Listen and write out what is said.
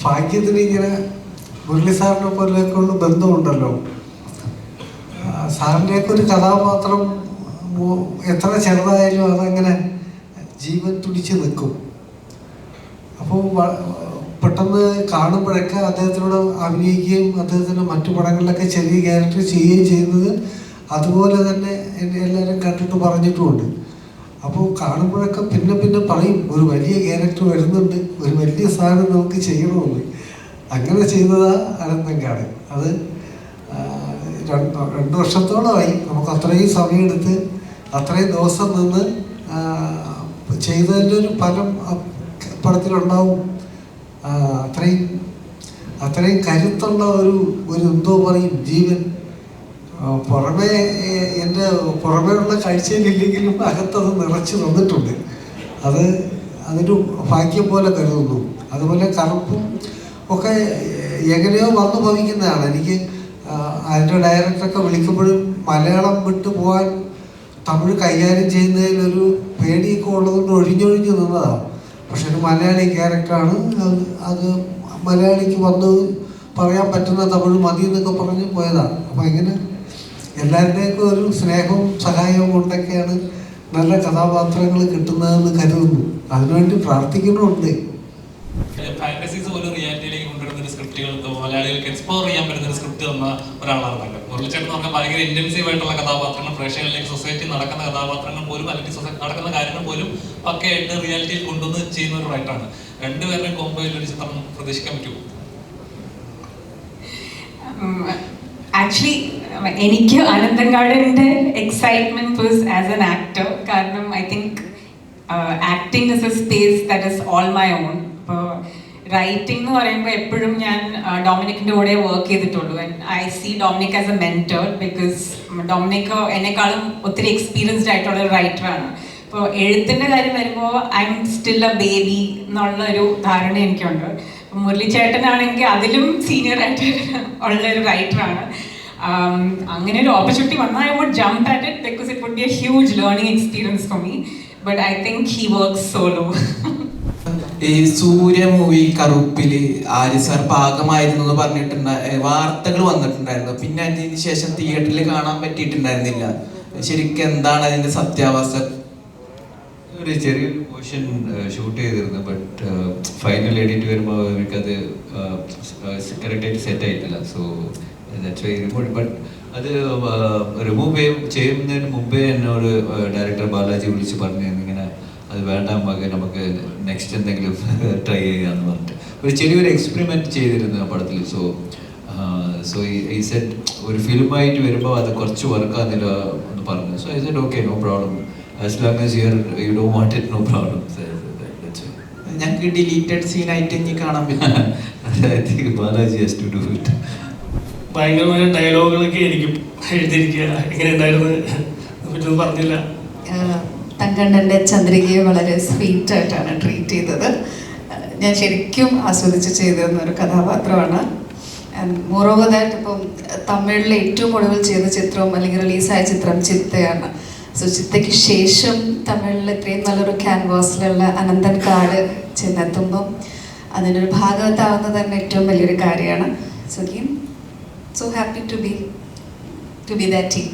ഭാഗ്യത്തിന് ഇങ്ങനെ മുരളി സാറിനെ പോലെയൊക്കെയുള്ള ബന്ധമുണ്ടല്ലോ. സാറിൻ്റെയൊക്കെ ഒരു കഥാപാത്രം എത്ര ചെറുതായാലും അതങ്ങനെ ജീവൻ തുടിച്ച് നിൽക്കും. അപ്പോൾ പെട്ടെന്ന് കാണുമ്പോഴൊക്കെ അദ്ദേഹത്തിനോട് അഭിനയിക്കുകയും അദ്ദേഹത്തിൻ്റെ മറ്റു പടങ്ങളിലൊക്കെ ചെറിയ ക്യാരക്ടർ ചെയ്യുകയും ചെയ്യുന്നത് അതുപോലെ തന്നെ എല്ലാവരും കണ്ടിട്ട് പറഞ്ഞിട്ടുമുണ്ട്. അപ്പോൾ കാണുമ്പോഴൊക്കെ പിന്നെ പിന്നെ പറയും ഒരു വലിയ ക്യാരക്ടർ വരുന്നുണ്ട്, ഒരു വലിയ സാധനം നമുക്ക് ചെയ്യണമെന്ന്. അങ്ങനെ ചെയ്തതാ അനന്തങ്കാട്. അത് 2 വർഷത്തോളമായി. നമുക്ക് അത്രയും സമയമെടുത്ത് അത്രയും ദിവസം നിന്ന് ചെയ്തതിൻ്റെ ഒരു ഫലം പടത്തിലുണ്ടാവും. അത്രയും കരുത്തുള്ള ഒരു എന്തോ പറയും ജീവൻ പുറമേ എൻ്റെ പുറമേയുള്ള കാഴ്ചയിലില്ലെങ്കിലും അകത്തത് നിറച്ച് തന്നിട്ടുണ്ട്. അതൊരു ഭാഗ്യം പോലെ കരുതുന്നു. അതുപോലെ കറുപ്പും ഒക്കെ എങ്ങനെയോ വന്നു ഭവിക്കുന്നതാണ്. എനിക്ക് അതിൻ്റെ ഡയറക്ടറൊക്കെ വിളിക്കുമ്പോഴും മലയാളം വിട്ടു പോകാൻ തമിഴ് കൈകാര്യം ചെയ്യുന്നതിലൊരു പേടിയൊക്കെ ഉള്ളതുകൊണ്ട് ഒഴിഞ്ഞൊഴിഞ്ഞ് നിന്നതാണ്. പക്ഷെ ഒരു മലയാളി ക്യാരക്ടറാണ്. അത് മലയാളിക്ക് വന്ന് പറയാൻ പറ്റുന്ന തമിഴ് മതി എന്നൊക്കെ പറഞ്ഞ് പോയതാണ്. അപ്പം ഇങ്ങനെ എല്ലാവരുടെയൊക്കെ ഒരു സ്നേഹവും സഹായവും കൊണ്ടൊക്കെയാണ് നല്ല കഥാപാത്രങ്ങൾ കിട്ടുന്നതെന്ന് കരുതുന്നു. അതിനുവേണ്ടി പ്രാർത്ഥിക്കുന്നുണ്ട്. ഫാന്റസീസ് പോലും റിയാലിറ്റിയിലേക്ക് കൊണ്ടുവരുന്ന ഒരു സ്ക്രിപ്റ്റുകൾ മലയാളികൾക്ക് എക്സ്പ്ലോർ ചെയ്യാൻ പറ്റുന്ന ഒരു സ്ക്രിപ്റ്റ് തന്ന ഒരാളാണ് നല്ല മുരളിച്ചേട്ടൻ. പറഞ്ഞാൽ ഭയങ്കര ഇന്റൻസീവ് ആയിട്ടുള്ള കഥാപാത്രങ്ങൾ, പ്രേക്ഷകരിലേക്ക് സൊസൈറ്റി നടക്കുന്ന കഥാപാത്രങ്ങൾ പോലും അല്ലെങ്കിൽ സൊസൈറ്റി നടക്കുന്ന കാര്യങ്ങൾ പോലും പക്കയായിട്ട് റിയാലിറ്റിയിൽ കൊണ്ടുവന്ന് ചെയ്യുന്ന ഒരു റൈറ്ററാണ്. രണ്ടുപേരുടെയും കോമ്പോയിൽ ഒരു ചിത്രം പ്രതീക്ഷിക്കാൻ പറ്റുമോ? ആക്ച്വലി എനിക്ക് അനന്തങ്കാടിൻ്റെ excitement was as an actor. കാരണം I think acting is a space that is all my own. ഇപ്പോൾ റൈറ്റിംഗ് എന്ന് പറയുമ്പോൾ എപ്പോഴും ഞാൻ ഡൊമിനിക്കിൻ്റെ കൂടെ വർക്ക് ചെയ്തിട്ടുള്ളൂ. I see Dominic as a mentor because Dominic എന്നെക്കാളും ഒത്തിരി എക്സ്പീരിയൻസ്ഡ് ആയിട്ടുള്ള ഒരു റൈറ്ററാണ്. ഇപ്പോൾ എഴുത്തിൻ്റെ കാര്യം വരുമ്പോൾ I am still A baby എന്നുള്ളൊരു ധാരണ എനിക്കുണ്ട്. മുരളി ചേട്ടനാണെങ്കിൽ അതിലും സീനിയർ ആയിട്ട് ഉള്ളൊരു റൈറ്ററാണ്. അങ്ങനെ ഒരു ഓപ്പർച്യൂണിറ്റി വന്നാൽ I would jump at it because it would be a huge learning experience for me. But I think he works solo. ഈ സൂര്യ മൂവി കറുപ്പില് ആര്യ സാർ ഭാഗമായിരുന്നു എന്ന് വാർത്തകൾ വന്നിട്ടുണ്ടായിരുന്നു. പിന്നെ അതിന് ശേഷം തിയേറ്ററിൽ കാണാൻ പറ്റിയിട്ടുണ്ടായിരുന്നില്ല. ശരിക്കും എന്താണ് അതിന്റെ സത്യാവസ്ഥ? ഒരു ചെറിയൊരു പോർഷൻ ഷൂട്ട് ചെയ്തിരുന്നു. ബട്ട് ഫൈനൽ എഡിറ്റ് വരുമ്പോൾ എനിക്കത് കറക്റ്റായിട്ട് സെറ്റ് ആയിട്ടില്ല. So that's why remove. But അത് റിമൂവ് ചെയ്യുന്നതിന് മുമ്പേ എന്നോട് ഡയറക്ടർ ബാലാജി വിളിച്ച് പറഞ്ഞു ഇങ്ങനെ അത് വേണ്ട മകൻ, നമുക്ക് നെക്സ്റ്റ് എന്തെങ്കിലും ട്രൈ ചെയ്യാന്ന് പറഞ്ഞിട്ട് ഒരു ചെറിയൊരു എക്സ്പെരിമെൻറ്റ് ചെയ്തിരുന്നു ആ പടത്തിൽ. സോ ഈ സെറ്റ് ഒരു ഫിലിമായിട്ട് വരുമ്പോൾ അത് കുറച്ച് വർക്കാകുന്നില്ല എന്ന് പറഞ്ഞു. So I said okay, no problem, as long as you don't want it, no problem. ഞങ്ങൾക്ക് ഡിലീറ്റഡ് സീനായിട്ട് ഇനി കാണാൻ പറ്റും. I think Balaji has to do it. ഭയങ്കരമായ ഡയലോഗുകളൊക്കെ ആയിരിക്കും എഴുതിയിരിക്കുക. എങ്ങനെ ഉണ്ടായിരുന്നു പറ്റുമെന്ന് പറഞ്ഞില്ല. തങ്കണ്ണൻ്റെ ചന്ദ്രികയെ വളരെ സ്വീറ്റ് ആയിട്ടാണ് ട്രീറ്റ് ചെയ്തത്. ഞാൻ ശരിക്കും ആസ്വദിച്ച് ചെയ്തിരുന്ന ഒരു കഥാപാത്രമാണ്. ആൻഡ് മോറോവർ ദാറ്റ് ഇപ്പം തമിഴിൽ ഏറ്റവും ഒടുവിൽ ചെയ്ത ചിത്രം അല്ലെങ്കിൽ റിലീസായ ചിത്രം ചിത്തയാണ്. സോ ചിത്തയ്ക്ക് ശേഷം തമിഴിൽ ഇത്രയും നല്ലൊരു ക്യാൻവാസിലുള്ള അനന്തൻകാട് ചെന്നെത്തുമ്പം അതിനൊരു ഭാഗവത്താവുന്നത് തന്നെ ഏറ്റവും വലിയൊരു കാര്യമാണ്. So happy to be that team.